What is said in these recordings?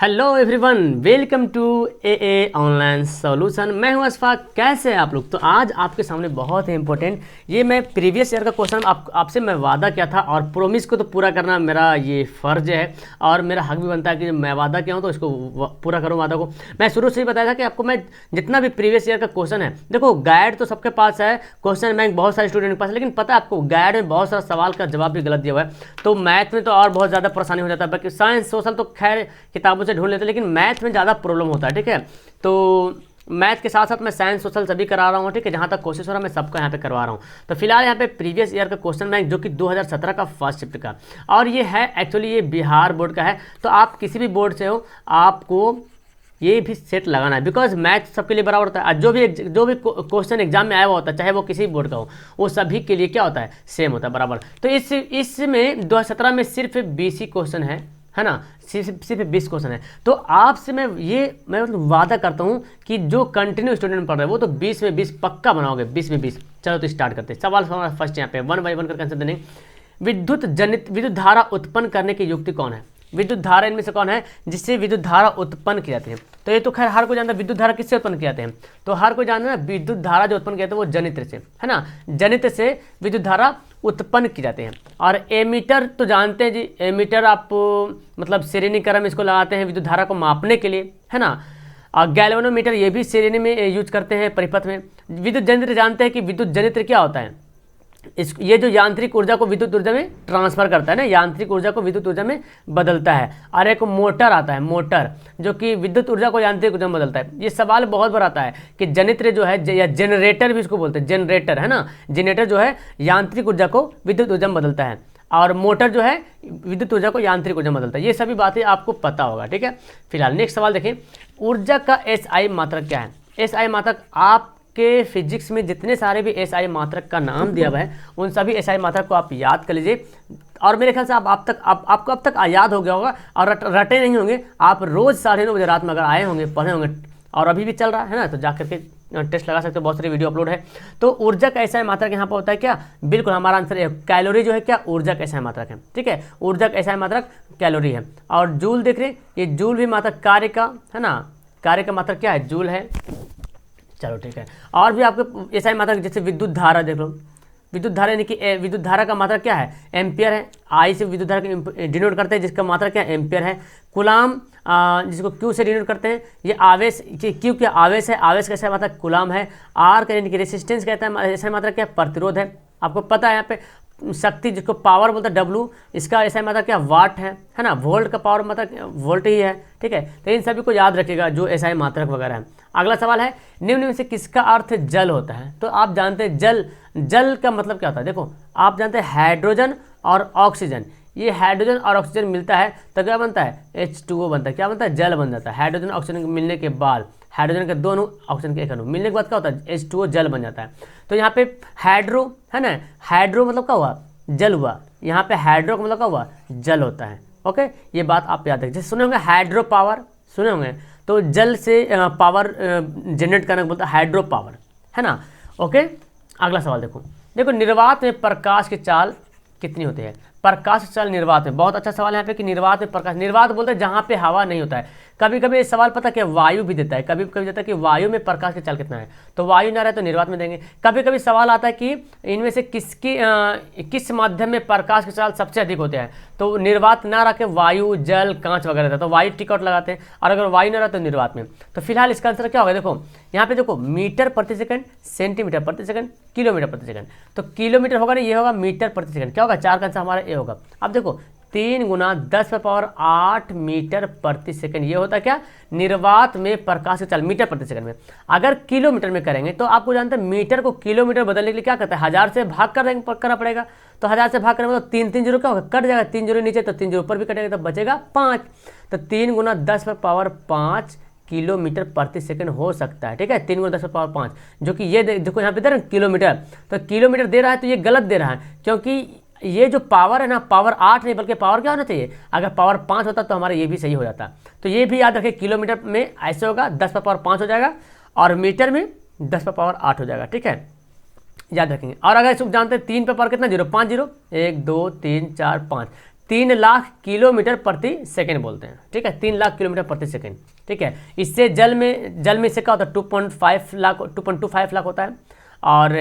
Hello everyone, welcome to a online solution. मैं हूं अशफाक। कैसे हैं आप लोग? तो आज आपके सामने बहुत ही इंपॉर्टेंट ये मैं प्रीवियस ईयर का क्वेश्चन आपसे मैं वादा किया था और प्रोमिस को तो पूरा करना मेरा ये फ़र्ज है और मेरा हक भी बनता है कि मैं वादा किया हूं तो इसको पूरा करूं वादा को। मैं शुरू से ही बताया था कि आपको मैं जितना भी प्रीवियस ईयर का क्वेश्चन है, देखो गाइड तो सबके पास है, क्वेश्चन बैंक बहुत सारे स्टूडेंट के पास है, लेकिन पता है आपको गाइड में बहुत सारा सवाल का जवाब भी गलत दिया हुआ है। तो मैथ में तो और बहुत ज़्यादा परेशानी हो जाता है। बाकी साइंस सोशल तो खैर किताबों से ढूंढ लेते हैं, लेकिन मैथ में ज़्यादा प्रॉब्लम होता है। ठीक है, तो मैथ के साथ साथ मैं साइंस सोशल सभी करा रहा हूँ। ठीक है, जहाँ तक कोशिश हो रहा है मैं सबका यहाँ पे करवा रहा हूँ। तो फिलहाल यहाँ पे प्रीवियस ईयर का क्वेश्चन बैंक जो कि 2017 का फर्स्ट शिफ्ट का, और ये है एक्चुअली ये बिहार बोर्ड का है। तो आप किसी भी बोर्ड से हो आपको ये भी सेट लगाना है, बिकॉज मैथ सबके लिए बराबर होता है। जो भी क्वेश्चन एग्जाम में आया हुआ होता है, चाहे वो किसी बोर्ड का हो, वो सभी के लिए क्या होता है, सेम होता है, बराबर। तो इसमें 2017 में सिर्फ 20 ही क्वेश्चन है ना, सिर्फ 20 क्वेश्चन है। तो आपसे मैं मतलब वादा करता हूँ कि जो कंटिन्यू स्टूडेंट पढ़ रहे हैं वो तो 20 में 20 पक्का बनाओगे, 20 में 20। चलो तो स्टार्ट करते हैं। सवाल हमारा फर्स्ट यहाँ पे 1 बाई 1 करके आंसर देने। विद्युत धारा उत्पन्न करने की युक्ति कौन है? विद्युत धारा इनमें से कौन है जिससे विद्युत धारा उत्पन्न की जाती है? तो ये तो खैर हर कोई जानता है विद्युत धारा किससे उत्पन्न किए जाते हैं। तो हर कोई जानता है ना, विद्युत धारा जो उत्पन्न किया जाता है वो जनित्र से, है ना, जनित्र से विद्युत धारा उत्पन्न की जाते हैं। और एमीटर तो जानते हैं जी, एमीटर आप मतलब श्रेणीक्रम इसको लगाते हैं विद्युत धारा को मापने के लिए, है ना। और गैल्वेनोमीटर ये भी श्रेणी में यूज करते हैं परिपथ में। विद्युत जनित्र जानते हैं कि विद्युत जनित्र क्या होता है, ये जो यांत्रिक ऊर्जा को विद्युत ऊर्जा में ट्रांसफर करता है ना, यांत्रिक ऊर्जा को विद्युत ऊर्जा में बदलता है। और एक मोटर आता है, मोटर जो कि विद्युत ऊर्जा को यांत्रिक ऊर्जा में बदलता है। ये सवाल बहुत बार आता है कि जनित्र जो है या जनरेटर भी इसको बोलते हैं, जनरेटर, है ना, जनरेटर जो है यांत्रिक ऊर्जा को विद्युत ऊर्जा में बदलता है और मोटर जो है विद्युत ऊर्जा को यांत्रिक ऊर्जा में बदलता है। ये सभी बातें आपको पता होगा। ठीक है, फिलहाल नेक्स्ट सवाल देखें। ऊर्जा का एसआई मात्रक क्या है? एसआई मात्रक आपके फिजिक्स में जितने सारे भी एसआई मात्रक का नाम दिया हुआ है उन सभी एसआई मात्रक को आप याद कर लीजिए। और मेरे ख्याल से आपको अब तक याद हो गया होगा और रटे नहीं होंगे। आप रोज़ 9:30 बजे रात में अगर आए होंगे, पढ़े होंगे और अभी भी चल रहा है ना, तो जा करके टेस्ट लगा सकते हो, बहुत सारी वीडियो अपलोड है। तो ऊर्जा का एसआई मात्रक यहाँ पर होता है क्या? बिल्कुल हमारा आंसर है कैलोरी जो है क्या, ऊर्जा का एसआई मात्रक है। ठीक है, ऊर्जा का एसआई मात्रक कैलोरी है। और जूल देख रहे हैं, ये जूल भी मात्रक कार्य का, है ना, कार्य का मात्रक क्या है, जूल है। चलो ठीक है, और भी आपको एसआई मात्रक जैसे विद्युत धारा देख लो, विद्युत धारा यानी कि विद्युत धारा का मात्रक क्या है, एम्पियर है। आई से विद्युत धारा को डिनोट करते हैं जिसका मात्रक क्या है, एम्पियर है। कुलाम जिसको क्यू से डिनोट करते हैं, ये आवेश, क्यू क्या आवेश है, आवेश का एसआई मात्रक कुलाम है। आर का यानी कि रेसिस्टेंस कहता है, एसआई मात्रक क्या है, प्रतिरोध है। आपको पता है यहाँ पे शक्ति जिसको पावर बोलता है डब्लू, इसका एसआई मात्रक क्या, वाट है ना। वोल्ट का पावर मात्रक वोल्ट ही है। ठीक है, तो इन सभी को याद रखिएगा जो एसआई मात्रक वगैरह है। अगला सवाल है, निम्न में से किसका अर्थ जल होता है? तो आप जानते हैं जल का मतलब क्या होता है। देखो आप जानते हैं हाइड्रोजन और ऑक्सीजन, ये हाइड्रोजन और ऑक्सीजन मिलता है तो क्या बनता है, H2O बनता है। क्या बनता है, जल बन जाता है। हाइड्रोजन ऑक्सीजन मिलने के बाद, हाइड्रोजन के 2 अणु ऑक्सीजन के 1 अणु मिलने के बाद क्या होता है, H2O जल बन जाता है। तो यहाँ पे हाइड्रो है ना, हाइड्रो मतलब क्या हुआ, जल हुआ। यहाँ पे हाइड्रो का मतलब क्या हुआ, जल होता है। ओके, ये बात आप याद रखिए। जैसे सुने होंगे हाइड्रो पावर, सुने होंगे, तो जल से पावर जनरेट करने को बोलता है हाइड्रो पावर, है ना। ओके, अगला सवाल देखो निर्वात में प्रकाश की चाल कितनी होती है? प्रकाश की चाल निर्वात में, बहुत अच्छा सवाल है यहाँ पे कि निर्वात में प्रकाश, निर्वात बोलते हैं जहाँ पे हवा नहीं होता है। कभी कभी ये सवाल पता क्या, वायु भी देता है, कभी कभी देता है कि वायु में प्रकाश की चाल कितना है, तो वायु ना रहे तो निर्वात में देंगे। कभी कभी सवाल आता है कि इनमें से किस माध्यम में प्रकाश की चाल सबसे अधिक होते हैं, तो निर्वात ना रखे वायु, जल, कांच वगैरह रहता है, तो वायु टिकट लगाते हैं। और अगर वायु ना रहा तो निर्वात में। तो फिलहाल इसका आंसर क्या होगा, देखो यहाँ पे देखो मीटर प्रति सेकंड, सेंटीमीटर प्रति सेकंड, किलोमीटर प्रति सेकंड। तो किलोमीटर होगा ना, ये होगा मीटर प्रति सेकंड। क्या होगा, 4 का आंसर हमारा ये होगा। अब देखो 3 × 10⁸ मीटर प्रति सेकंड, ये होता है क्या, निर्वात में प्रकाश की चाल मीटर प्रति सेकंड में। अगर किलोमीटर में करेंगे तो आपको जानते हैं मीटर को किलोमीटर बदलने के लिए क्या करता है, 1000 से भाग करना पड़ेगा। तो 1000 से भाग करेंगे तो 3 जीरो क्या होगा, कट जाएगा, 3 जीरो नीचे तो 3 जीरो ऊपर भी कटेगा, तो बचेगा 5। तो 3 × 10⁵ किलोमीटर प्रति सेकंड हो सकता है। ठीक है, 3 × 10⁵ जो कि ये देखो यहाँ पे दे रहा है किलोमीटर, तो किलोमीटर दे रहा है तो ये गलत दे रहा है, क्योंकि ये जो पावर है ना, पावर 8 नहीं बल्कि पावर क्या होना चाहिए, अगर पावर 5 होता तो हमारा ये भी सही हो जाता। तो ये भी याद रखें, किलोमीटर में ऐसे होगा 10⁵ हो जाएगा और मीटर में 10⁵ हो जाएगा। ठीक है, याद रखेंगे। और अगर इसको जानते हैं 3 पे पावर कितना, 0, 5 0, 1 2 3 4 5, 3,00,000 किलोमीटर प्रति सेकेंड बोलते हैं, ठीक है, 3,00,000 किलोमीटर प्रति सेकेंड, ठीक है। इससे जल में इससे क्या होता है 2.25 लाख होता है, और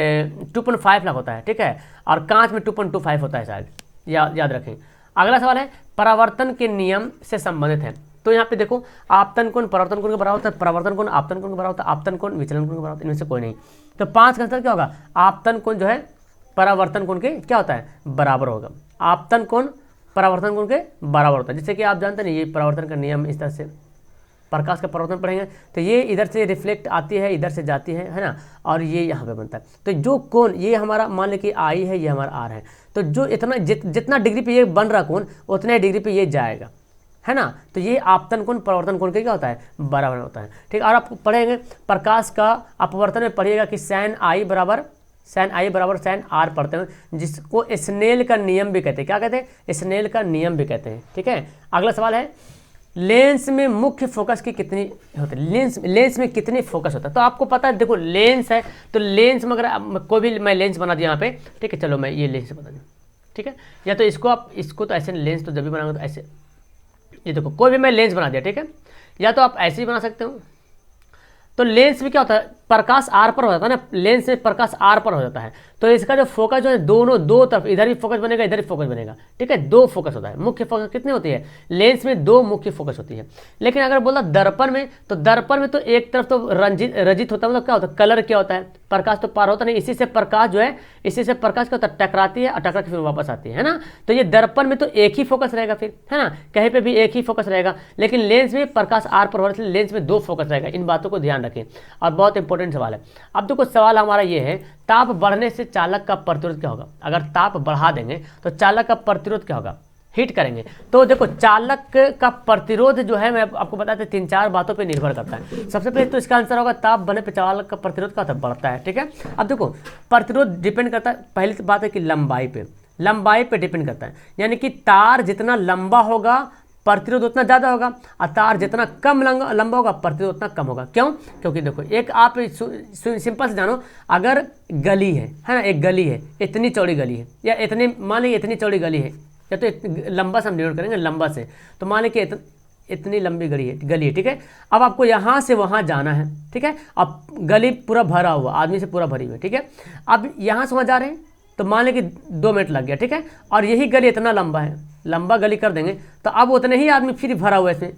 2.5 लाख होता है, ठीक है, और कांच में 2.25 होता है शायद, याद रखें। अगला सवाल है परावर्तन के नियम से संबंधित है। तो यहाँ पे देखो आपतन कोण परावर्तन कोण के बराबर होता है, परावर्तन कोण आपतन कोण के बराबर होता है, आपतन कोण विचलन कोण के बराबर होता है, इनमें से कोई नहीं। तो 5 का आंसर क्या होगा, आपतन कोण जो है परावर्तन कोण के क्या होता है बराबर होगा। आपतन कोण परावर्तन कोण के बराबर होता है। जैसे कि आप जानते हैं ये परावर्तन का नियम इस तरह से, प्रकाश का परावर्तन पढ़ेंगे तो ये इधर से रिफ्लेक्ट आती है, इधर से जाती है ना, और ये यहाँ पे बनता है। तो जो कोण ये हमारा मान लें कि आई है, ये हमारा आर है, तो जो इतना जितना डिग्री पे ये बन रहा कोण उतने डिग्री पे ये जाएगा, है ना। तो ये आपतन कोण परावर्तन कोण के क्या होता है बराबर होता है, ठीक। और आप पढ़ेंगे प्रकाश का अपवर्तन में पढ़िएगा कि साइन आई बराबर साइन आर पढ़ते हैं, जिसको स्नेल का नियम भी कहते हैं। क्या कहते हैं, स्नेल का नियम भी कहते हैं, ठीक है। अगला सवाल है लेंस में मुख्य फोकस की कितनी होती है, लेंस में कितनी फोकस होता है। तो आपको पता है देखो लेंस है, तो लेंस में अगर कोई भी मैं लेंस बना दिया यहाँ पे, ठीक है, चलो मैं ये लेंस बता दूँ, ठीक है। या तो इसको तो ऐसे लेंस तो जब भी बनाऊंगा तो ऐसे, ये देखो कोई भी मैं लेंस बना दिया, ठीक है, या तो आप ऐसे ही बना सकते हो। तो लेंस में क्या होता है प्रकाश आर पर हो जाता है ना, लेंस में प्रकाश आर पर हो जाता है, तो इसका जो फोकस जो है दो तरफ, इधर भी फोकस बनेगा, इधर भी फोकस बनेगा, ठीक है, 2 फोकस होता है। मुख्य फोकस कितनी होती है लेंस में, 2 मुख्य फोकस होती है। लेकिन अगर बोला दर्पण में, तो दर्पण में तो एक तरफ तो रजित होता है, मतलब क्या होता है कलर क्या होता है, प्रकाश तो पार होता नहीं, इसी से प्रकाश जो है, इसी से प्रकाश क्या होता है टकराती है और टकरा के फिर वापस आती है ना। तो ये दर्पण में तो एक ही फोकस रहेगा फिर, है ना, कहीं पे भी एक ही फोकस रहेगा। लेकिन लेंस में प्रकाश आर पर हो रहा है, लेंस में 2 फोकस रहेगा। इन बातों को ध्यान रखें, और बहुत इंपॉर्टेंट सवाल है। अब देखो सवाल हमारा ये है ताप बढ़ने से चालक का प्रतिरोध क्या होगा। अगर ताप बढ़ा देंगे तो चालक का प्रतिरोध क्या होगा, हीट करेंगे। तो देखो चालक का प्रतिरोध जो है मैं आपको बताते 3-4 बातों पे निर्भर करता है। सबसे पहले तो इसका आंसर होगा ताप बढ़ने पे चालक का प्रतिरोध का बढ़ता है, ठीक है। अब देखो प्रतिरोध डिपेंड करता है, पहली बात है कि लंबाई पे डिपेंड करता है, यानी कि तार जितना लंबा होगा प्रतिरोध उतना ज़्यादा होगा, और तार जितना कम लंबा होगा प्रतिरोध उतना कम होगा। क्यों, क्योंकि देखो एक आप सिंपल से जानो, अगर गली है ना, एक गली है, इतनी चौड़ी गली है, या इतनी मान लीजिए इतनी चौड़ी गली है, या तो लंबा से हम डिनोट करेंगे लंबा से, तो मान लीजिए इतनी लंबी गली है, ठीक है। अब आपको यहाँ से वहाँ जाना है, ठीक है, अब गली पूरा भरा हुआ, आदमी से पूरा भरी हुई है, ठीक है। अब यहाँ से वहाँ जा रहे हैं तो मान लें कि 2 मिनट लग गया, ठीक है, और यही गली इतना लंबा है, लंबा गली कर देंगे तो अब उतने ही आदमी फिर भरा हुआ है इसमें,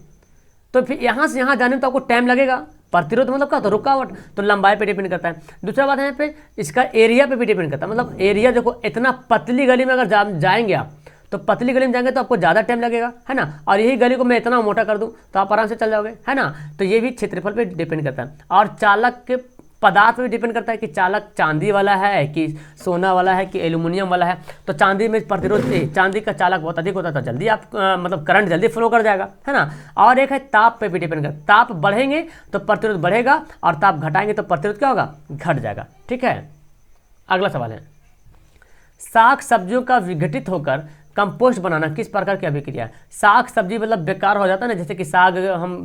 तो फिर यहाँ से यहाँ जाने में तो आपको टाइम लगेगा। प्रतिरोध मतलब क्या होता है रुकावट, तो लंबाई पे डिपेंड करता है। दूसरा बात है यहाँ पे इसका एरिया पे भी डिपेंड करता है, मतलब एरिया देखो इतना पतली गली में अगर जाएंगे आप, तो पतली गली में जाएंगे तो आपको ज़्यादा टाइम लगेगा, है ना, और यही गली को मैं इतना मोटा कर दूं तो आप आराम से चल जाओगे, है ना। तो ये भी क्षेत्रफल पे डिपेंड करता है, और चालक के पदार्थ पे डिपेंड करता है कि चालक चांदी वाला है कि सोना वाला है कि एल्यूमिनियम वाला है। तो चांदी में प्रतिरोध, चांदी का चालक बहुत अधिक होता है तो जल्दी आप मतलब करंट जल्दी फ्लो कर जाएगा, है ना। और एक है ताप पे भी डिपेंड करता है, ताप बढ़ेंगे तो प्रतिरोध बढ़ेगा, और ताप घटाएंगे तो प्रतिरोध क्या होगा घट जाएगा, ठीक है। अगला सवाल है साग सब्जियों का विघटित होकर कंपोस्ट बनाना किस प्रकार की अभिक्रिया है। साग सब्जी मतलब बेकार हो जाता है ना, जैसे कि साग हम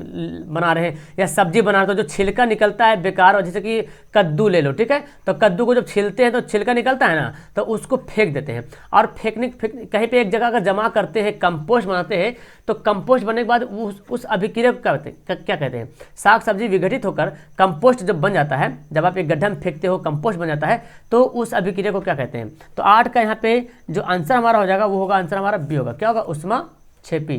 बना रहे हैं या सब्जी बना रहे हैं तो जो छिलका निकलता है बेकार हो, जैसे कि कद्दू ले लो, ठीक है, तो कद्दू को जब छीलते हैं तो छिलका निकलता है ना, तो उसको फेंक देते हैं, और कहीं पे एक जगह अगर जमा करते हैं कंपोस्ट बनाते हैं, तो कंपोस्ट बनने के बाद उस अभिक्रिया को क्या कहते हैं साग सब्जी विघटित होकर कंपोस्ट जब बन जाता है, जब आप एक गड्ढा में फेंकते हो कंपोस्ट बन जाता है, तो उस अभिक्रिया को क्या कहते हैं। तो 8 का यहाँ पे जो आंसर हमारा हो जाएगा वो होगा, आंसर हमारा बी होगा, क्या होगा उष्माक्षेपी,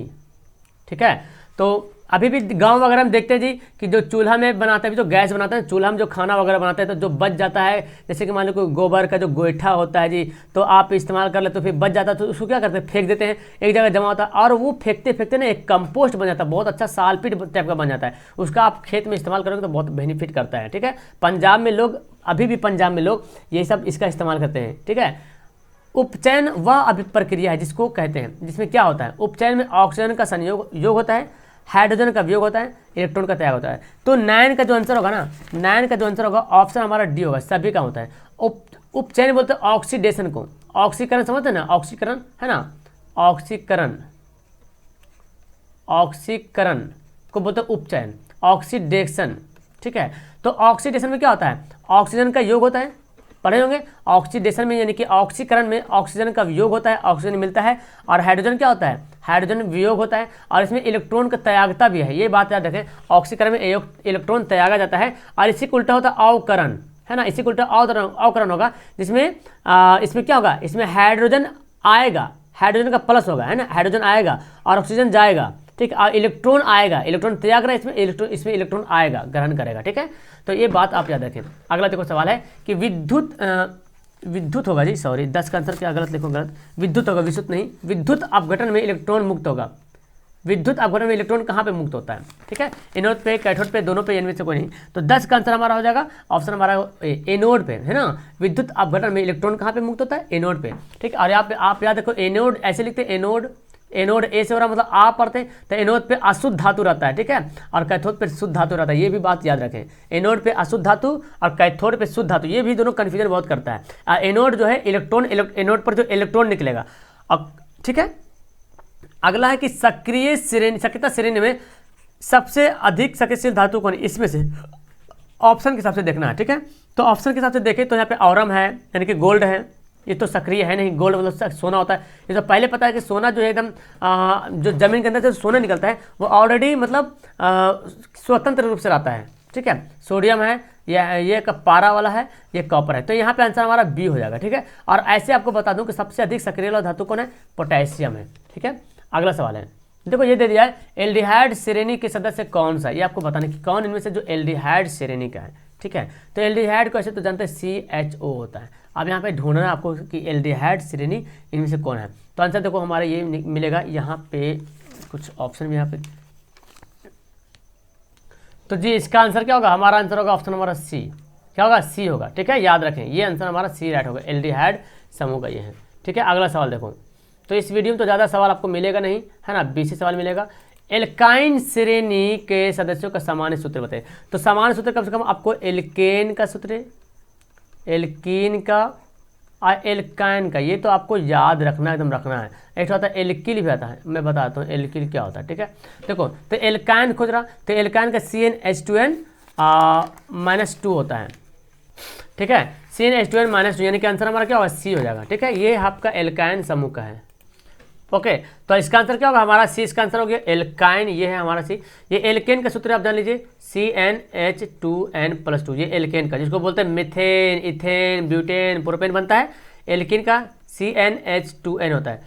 ठीक है। तो अभी भी गांव वगैरह में देखते हैं जी कि जो चूल्हा में बनाते हैं, जो गैस बनाते हैं, चूल्हा में जो खाना वगैरह बनाते हैं, तो जो बच जाता है, जैसे कि मान लो कोई गोबर का जो गोईठा होता है जी, तो आप इस्तेमाल कर ले तो फिर बच जाता है, तो उसको क्या करते हैं फेंक देते हैं, एक जगह जमा होता है, और वो फेंकते फेंकते ना एक कंपोस्ट बन जाता है, बहुत अच्छा सालपीट टाइप का बन जाता है, उसका आप खेत में इस्तेमाल करोगे तो बहुत बेनिफिट करता है, ठीक है। पंजाब में लोग, अभी भी पंजाब में लोग ये सब इसका इस्तेमाल करते हैं, ठीक है। उपचयन वह अभिप्रक्रिया है जिसको कहते हैं, जिसमें क्या होता है उपचयन में ऑक्सीजन का संयोग होता है, हाइड्रोजन का वियोग होता है, इलेक्ट्रॉन का त्याग होता है। तो 9 का जो आंसर होगा ना, 9 का जो आंसर होगा ऑप्शन हमारा डी होगा, सभी का होता है। उपचयन बोलते हैं ऑक्सीडेशन को, ऑक्सीकरण समझते हैं ना, ऑक्सीकरण है ना, ऑक्सीकरण को बोलते हैं उपचयन, ऑक्सीडेशन, ठीक है। तो ऑक्सीडेशन में क्या होता है ऑक्सीजन का योग होता है, पढ़े होंगे। ऑक्सीडेशन में यानी कि ऑक्सीकरण में ऑक्सीजन का वियोग होता है, ऑक्सीजन मिलता है, और हाइड्रोजन क्या होता है, हाइड्रोजन वियोग होता है, और इसमें इलेक्ट्रॉन का त्यागता भी है, ये बात याद रखें। ऑक्सीकरण में इलेक्ट्रॉन त्यागा जाता है, और इसी को उल्टा होता है अवकरण, है ना, इसी को उल्टा अवकरण होगा, जिसमें इसमें क्या होगा, इसमें हाइड्रोजन आएगा, हाइड्रोजन का प्लस होगा, है ना, हाइड्रोजन आएगा और ऑक्सीजन जाएगा, ठीक है, और इलेक्ट्रॉन आएगा, इलेक्ट्रॉन त्याग रहा है, इसमें इलेक्ट्रॉन आएगा, ग्रहण करेगा, ठीक है। तो ये बात आप याद रखें। अगला देखो सवाल है कि विद्युत होगा जी, सॉरी 10 का आंसर क्या गलत लिखो, गलत, विद्युत होगा, विद्युत नहीं, विद्युत अपघटन में इलेक्ट्रॉन मुक्त होगा। विद्युत अपघटन में इलेक्ट्रॉन कहाँ पे मुक्त होता है, ठीक है, एनोड पे, कैथोड पे, दोनों पे, इनमें से कोई नहीं। तो 10 का आंसर हमारा हो जाएगा ऑप्शन हमारा एनोड पे, है ना। विद्युत अपघटन में इलेक्ट्रॉन कहाँ पे मुक्त होता है, एनोड पे, ठीक है। और यहाँ पे आप याद रखो, एनोड ऐसे लिखते हैं, एनोड ए से हो रहा मतलब आ पढ़ते हैं, तो एनोड पे अशुद्ध धातु रहता है, ठीक है, और कैथोड पे शुद्ध धातु रहता है, ये भी बात याद रखें। एनोड पे अशुद्ध धातु और कैथोड पे शुद्ध धातु, ये भी दोनों कन्फ्यूजन बहुत करता है। एनोड जो है एनोड पर जो इलेक्ट्रॉन निकलेगा, अब ठीक है। अगला है कि सक्रियता श्रेणी में सबसे अधिक सक्रियशील धातु कौन है, इसमें से ऑप्शन के हिसाब से देखना है, ठीक है। तो ऑप्शन के हिसाब से देखें तो यहाँ पे ऑरम है, यानी कि गोल्ड है, ये तो सक्रिय है नहीं, गोल्ड मतलब सोना होता है। ये तो पहले पता है कि सोना जो है एकदम जो जमीन के अंदर से सोना निकलता है वो ऑलरेडी मतलब स्वतंत्र रूप से रहता है, ठीक है। सोडियम है, ये पारा वाला है, ये कॉपर है, तो यहाँ पे आंसर हमारा बी हो जाएगा, ठीक है। और ऐसे आपको बता दूं कि सबसे अधिक सक्रिय वाला धातु कौन है, पोटेशियम है, ठीक है। अगला सवाल है, देखो ये दे दिया है, एल्डिहाइड श्रेणी के सदस्य कौन सा, ये आपको बताना कि कौन इनमें से जो एल्डिहाइड श्रेणी का है, ठीक है। तो एल्डिहाइड को ऐसे तो जानते हैं CHO होता है। अब यहाँ पे ढूंढना है आपको कि एल्डिहाइड श्रेणी इनमें से कौन है। तो आंसर देखो हमारा ये मिलेगा, यहाँ पे कुछ ऑप्शन भी यहाँ पे, तो जी इसका आंसर क्या होगा, हमारा आंसर होगा ऑप्शन हमारा सी, क्या होगा, सी होगा, ठीक है, याद रखें, ये आंसर हमारा सी राइट होगा, एल्डिहाइड समूह का ये है, ठीक है। अगला सवाल देखो, तो इस वीडियो में तो ज़्यादा सवाल आपको मिलेगा नहीं, है ना, 20 सवाल मिलेगा। एल्काइन श्रेणी के सदस्यों का सामान्य सूत्र बताइए। तो सामान्य सूत्र कम से कम आपको एल्केन का सूत्र, एल्कीन का और एल्काइन का, ये तो आपको याद रखना, एकदम रखना है। एक होता है एल्किल भी आता है, मैं बताता हूँ एल्किल क्या होता है, ठीक है। देखो तो एल्काइन खोज रहा, तो एल्काइन का CnH2n -2 होता है, ठीक है, CnH2n -2, यानी कि आंसर हमारा क्या होगा, सी हो जाएगा, ठीक है। ये आपका एल्काइन समूह का है, ओके। तो इसका आंसर क्या होगा, हमारा सी, इसका आंसर हो गया एल्काइन, ये है हमारा सी। ये एल्केन का सूत्र आप जान लीजिए, CnH2n+2, ये एल्केन का, जिसको बोलते हैं मिथेन, इथेन, ब्यूटेन, प्रोपेन बनता है। एल्किन का CnH2n होता है,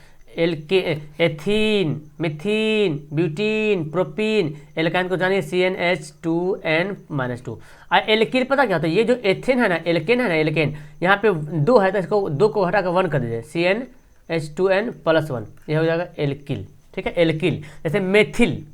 एथीन, मिथीन, ब्यूटीन, प्रोपीन। एल्काइन को जानिए CnH2n-2। और एल्किल पता क्या होता है, ये जो एथेन है ना, एल्केन है ना, एल्केन यहाँ पे 2 है तो इसको 2 को हटा कर 1 कर दीजिए, CnH2n+1, यह हो जाएगा एल्किल, ठीक है, एल्किल। जैसे मेथिल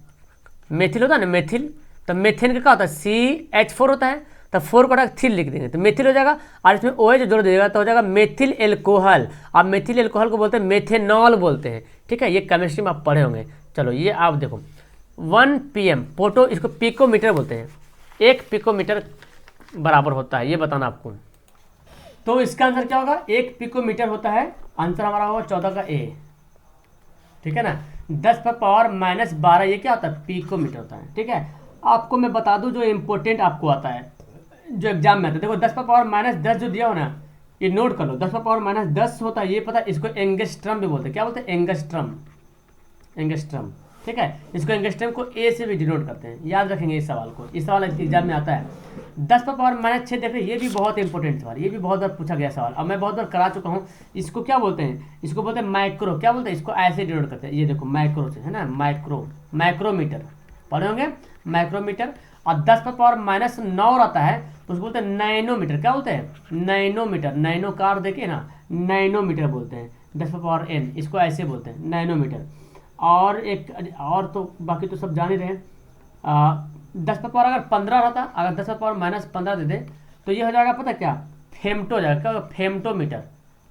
होता है ना, मेथिल, तो मेथेन का क्या होता है, CH4 होता है, तो 4 को हटा थिल लिख देंगे तो मेथिल हो जाएगा, और इसमें OH जोड़ दीजिएगा तो हो जाएगा मेथिल एल्कोहल। अब मेथिल एल्कोहल को बोलते हैं मेथेनॉल बोलते हैं, ठीक है, ये केमिस्ट्री में आप पढ़े होंगे। चलो ये आप देखो 1 PM पोटो, इसको पिकोमीटर बोलते हैं, 1 पिकोमीटर बराबर होता है, ये बताना आपको। तो इसका आंसर क्या होगा, 1 पिकोमीटर होता है, आंसर हमारा होगा 14 का A, ठीक है ना। 10⁻⁻12 ये क्या होता है, पिकोमीटर होता है, ठीक है। आपको मैं बता दूं जो इम्पोर्टेंट आपको आता है, जो एग्जाम में आता है, देखो 10⁻−10 जो दिया हो ना, ये नोट कर लो, 10⁻−10 होता है, ये पता है, इसको एंगस्ट्रम भी बोलते हैं, क्या बोलते हैं, एंगस्ट्रम, ठीक है। इसको एंगस्ट्रम को A से भी डिनोट करते हैं, याद रखेंगे इस सवाल को, इस सवाल एग्जाम में आता है। 10⁻6 देखिए, ये भी बहुत इंपॉर्टेंट सवाल, ये भी बहुत बार पूछा गया सवाल, अब मैं बहुत बार करा चुका हूँ। इसको क्या बोलते हैं, इसको बोलते हैं माइक्रो, क्या बोलते हैं, इसको ऐसे डिनोट करते हैं, ये देखो माइक्रो से, है ना, माइक्रोमीटर पढ़े होंगे, माइक्रोमीटर। और 10⁻9 रहता है तो उसको बोलते हैं नैनोमीटर, क्या बोलते हैं, नैनोमीटर, नैनो कार देखिए ना, नैनोमीटर बोलते हैं, 10⁻n, इसको ऐसे बोलते हैं नैनोमीटर। और एक और तो बाकी तो सब जान ही रहे हैं, 10⁻15 रहता, अगर 10⁻−15 दे दें तो ये हो जाएगा पता क्या, फेमटो हो जाएगा, क्या फेमटोमीटर,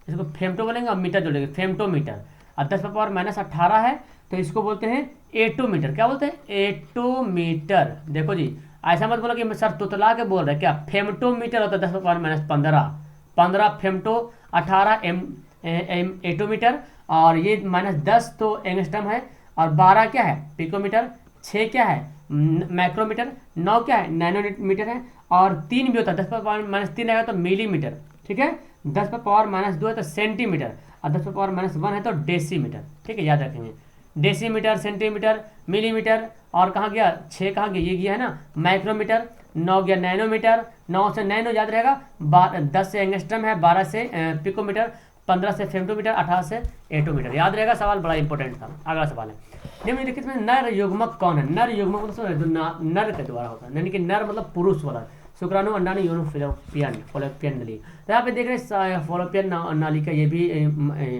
इसको फेमटो बोलेंगे और मीटर जोड़ेंगे, फेमटोमीटर। और 10⁻−18 है तो इसको बोलते हैं एटोमीटर, क्या बोलते हैं, एटोमीटर। देखो जी ऐसा मत बोलो कि सर तुतला के बोल रहे हैं, क्या फेमटोमीटर होता है 10⁻−15, 15 फेमटो, 18 एटोमीटर, और ये -10 तो एंगस्ट्रम है, और 12 क्या है, पिकोमीटर, 6 क्या है, माइक्रोमीटर, 9 क्या है, नैनोमीटर है, और 3 भी होता है, 10⁻−3 आएगा तो मिलीमीटर, ठीक है। 10 पर पावर -2 है तो सेंटीमीटर, और 10 पर पावर -1 है तो डेसीमीटर, ठीक है, याद रखेंगे। डेसीमीटर, सेंटीमीटर, मिलीमीटर, और कहाँ गया 6, कहाँ गया, ये गया है ना माइक्रोमीटर। 9 गया नैनोमीटर, 9 से नैनो याद रहेगा, 10 से एंगस्ट्रम है, 12 से पिकोमीटर, 15 से फेमटोमीटर, 18 से एटोमीटर। याद रहेगा, सवाल बड़ा इंपॉर्टेंट था। अगला सवाल है निम्नलिखित में नर युग्मक कौन है। नर युग्मक मतलब जो नर के द्वारा होता है, यानी कि नर मतलब पुरुष वाला, शुक्राणु, अंडाणु, योनि, फॉलोपियन नली। तो यहाँ पे देख रहे हैं फॉलोपियन नाली का, ये भी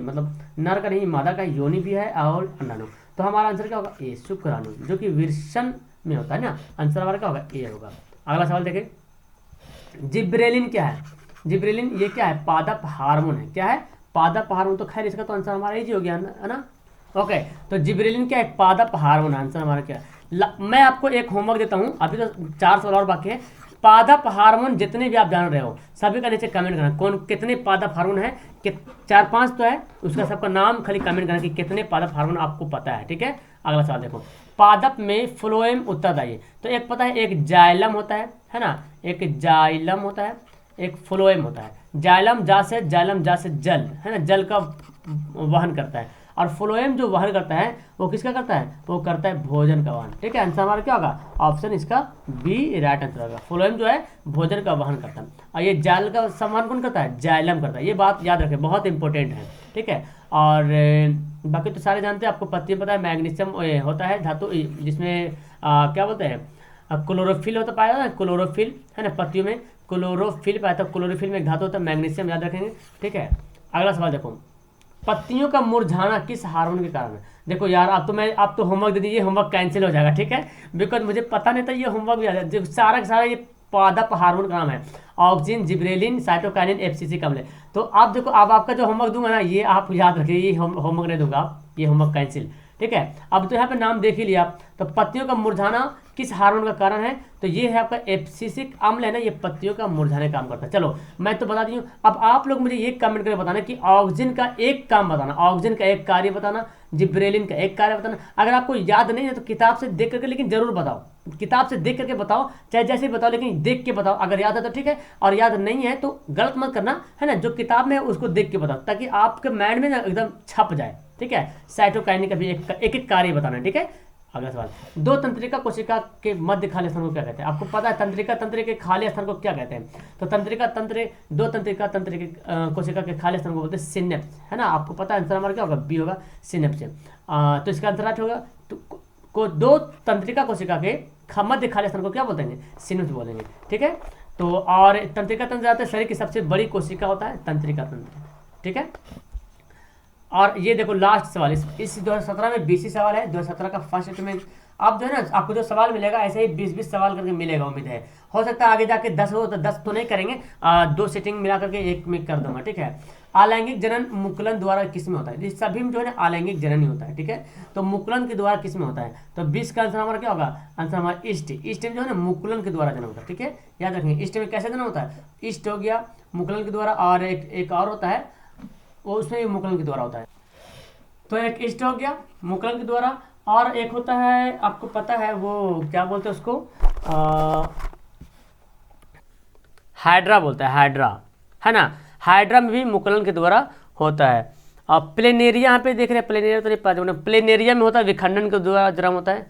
मतलब नर का नहीं मादा का योनि भी है और अंडाणु। तो हमारा आंसर क्या होगा, ए शुक्राणु, जो कि विरसन में होता है ना। आंसर हमारा क्या होगा, ए होगा। अगला सवाल देखें, जिब्रेलिन क्या है। जिब्रेलिन ये क्या है, पादप हार्मोन है। क्या है, पादप हार्मोन। तो खैर इसका तो आंसर हमारा इजी हो गया है ना। ओके, तो जिब्रेलिन क्या है, पादप हार्मोन। आंसर हमारा क्या है। मैं आपको एक होमवर्क देता हूँ, अभी तो 4 सवाल और बाकी है। पादप हार्मोन जितने भी आप जान रहे हो सभी का नीचे कमेंट करना, कौन कितने पादप हार्मोन है, कि 4-5 तो है, उसका सबका नाम खाली कमेंट करना कि कितने पादप हार्मोन आपको पता है, ठीक है। अगला सवाल देखो, पादप में फ्लोएम उत्तरदायी। तो एक पता है, एक जाइलम होता है ना, एक जाइलम होता है, एक फ्लोएम होता है। जाइलम जा से जल है ना, जल का वहन करता है, और फ्लोएम जो वहन करता है वो किसका करता है, वो करता है भोजन का वहन, ठीक है। आंसर हमारा क्या होगा, ऑप्शन इसका बी राइट आंसर होगा। फ्लोएम जो है भोजन का वहन करता है, और ये जाल का संवहन कौन करता है, जाइलम करता है। ये बात याद रखें, बहुत इंपॉर्टेंट है, ठीक है। और बाकी तो सारे जानते हैं, आपको पत्तियां पता है, मैग्नीशियम होता है धातु, जिसमें क्या बोलते हैं, क्लोरोफिल होता पाया जाता है, क्लोरोफिल है ना, पत्तियों में क्लोरोफिल पाया था। क्लोरोफिल में एक धातु होता है मैग्नीशियम, याद रखेंगे, ठीक है। अगला सवाल देखो, पत्तियों का मुरझाना किस हार्मोन के कारण है। देखो यार, आप तो होमवर्क दे दीजिए, होमवर्क कैंसिल हो जाएगा, ठीक है, बिकॉज मुझे पता नहीं था ये होमवर्क भी आ जाए। सारा का सारा ये पादप हार्मोन का नाम है, auxin, gibberellin, cytokinin, FCC complex. तो आप देखो, अब आपका जो होमवर्क दूंगा ना, ये आप याद रखिए, ये होमवर्क नहीं दूंगा आप, ये होमवर्क कैंसिल, ठीक है। अब तो यहाँ पे नाम देख ही लिया। तो पत्तियों का मुरझाना किस हार्मोन का कारण है, तो ये है आपका एब्सिसिक अम्ल है ना, ये पत्तियों का मुरझाने का काम करता है। चलो मैं तो बता दी हूँ, अब आप लोग मुझे ये कमेंट करके बताना कि ऑक्सिन का एक काम बताना, ऑक्सिन का एक कार्य बताना, जिब्रेलिन का एक कार्य बताना। अगर आपको याद नहीं है तो किताब से देख करके लेकिन जरूर बताओ, किताब से देख करके बताओ, चाहे जैसे बताओ, लेकिन देख के बताओ। अगर याद है तो ठीक है, और याद नहीं है तो गलत मत करना, है ना। जो किताब में है उसको देख के बताओ, ताकि आपके माइंड में ना एकदम छप जाए, ठीक है। साइटोकाइनिन का भी एक कार्य बताना, ठीक है। अगला सवाल, दो तंत्रिका कोशिका के मध्य खाली स्थान को क्या कहते हैं। आपको पता है तंत्रिका तंत्र के खाली स्थान को क्या कहते हैं। तो तंत्रिका तंत्र, दो तंत्रिका तंत्र के कोशिका के खाली स्थान को बोलते हैं सिनेप्स, है ना। आपको पता है आंसर हमारा क्या होगा, बी होगा, सिनेप्स। तो इसका आंसर राइट होगा। तो दो तंत्रिका कोशिका के मध्य खाली स्थान को क्या बोलते हैं, सिनेप्स बोलेंगे, ठीक है। तो और तंत्रिका तंत्र जाते हैं, शरीर की सबसे बड़ी कोशिका होता है तंत्रिका तंत्र, ठीक है। और ये देखो लास्ट सवाल, इस 2017 में 20 सवाल है, 2017 का फर्स्ट में। अब जो है ना, आपको जो सवाल मिलेगा ऐसे ही 20-20 सवाल करके मिलेगा, उम्मीद है। हो सकता है आगे जाके 10 हो, तो 10 तो नहीं करेंगे, 2 सीटिंग मिला करके एक में कर दूंगा, ठीक है। अलैंगिक जनन मुकुलन द्वारा किस में होता है, इस सभी में जो है ना अलैंगिक जनन ही होता है, ठीक है। तो मुकुलन के द्वारा किस में होता है, तो 20 का आंसर हमारा क्या होगा, आंसर हमारा ईस्ट में जो है ना मुकुलन के द्वारा जनन होता है, ठीक है। याद रखेंगे ईस्ट में कैसे जनन होता है, ईस्ट हो गया मुकुलन के द्वारा, और एक और होता है वो उसमें भी मुकुलन के द्वारा होता है। तो एक ईस्ट हो गया मुकुलन के द्वारा, और एक होता है, आपको पता है वो क्या बोलते हैं उसको, हाइड्रा बोलता है, हाइड्रा, है ना। हाइड्रा में भी मुकुलन के द्वारा होता है। और प्लेनेरिया, यहाँ पे देख रहे हैं, प्लेनेरिया तो नहीं पता, प्लेनेरिया में होता है विखंडन के द्वारा जन्म होता है,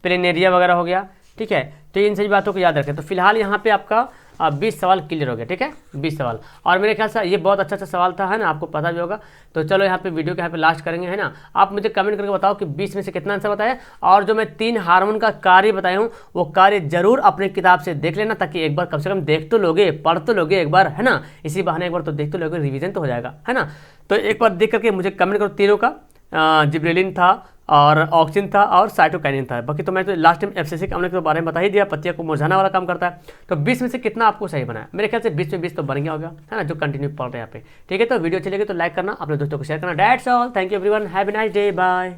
प्लेनेरिया वगैरह हो गया, ठीक है। तो इन सभी बातों को याद रखें। तो फिलहाल यहाँ पे आपका 20 सवाल क्लियर हो गया, ठीक है, 20 सवाल। और मेरे ख्याल से ये बहुत अच्छा सवाल था, है ना, आपको पता भी होगा। तो चलो यहाँ पे वीडियो के यहाँ पे लास्ट करेंगे, है ना। आप मुझे कमेंट करके बताओ कि 20 में से कितना आंसर बताया, और जो मैं 3 हार्मोन का कार्य बताया हूँ वो कार्य जरूर अपने किताब से देख लेना, ताकि एक बार कम से कम देख तो लोगे, पढ़ तो लोगे एक बार, है ना। इसी बहाने एक बार तो देख तो लोगे, रिविजन तो हो जाएगा, है ना। तो एक बार देख करके मुझे कमेंट करो, तीनों का, जिब्रेलिन था और ऑक्सिन था और साइटोकाइनिन था। बाकी तो मैं तो लास्ट टाइम एब्सिसिक अम्ल के बारे में बता ही दिया, पत्तियों को मुरझाने वाला काम करता है। तो 20 में से कितना आपको सही बना है, मेरे ख्याल से 20 में 20 तो बन गया होगा, है ना, जो कंटिन्यू पढ़ रहे हैं यहाँ पे, ठीक है। तो वीडियो चलेगी तो लाइक करना, अपने दोस्तों को शेयर करना। That's all, thank you everyone, have a nice day, bye.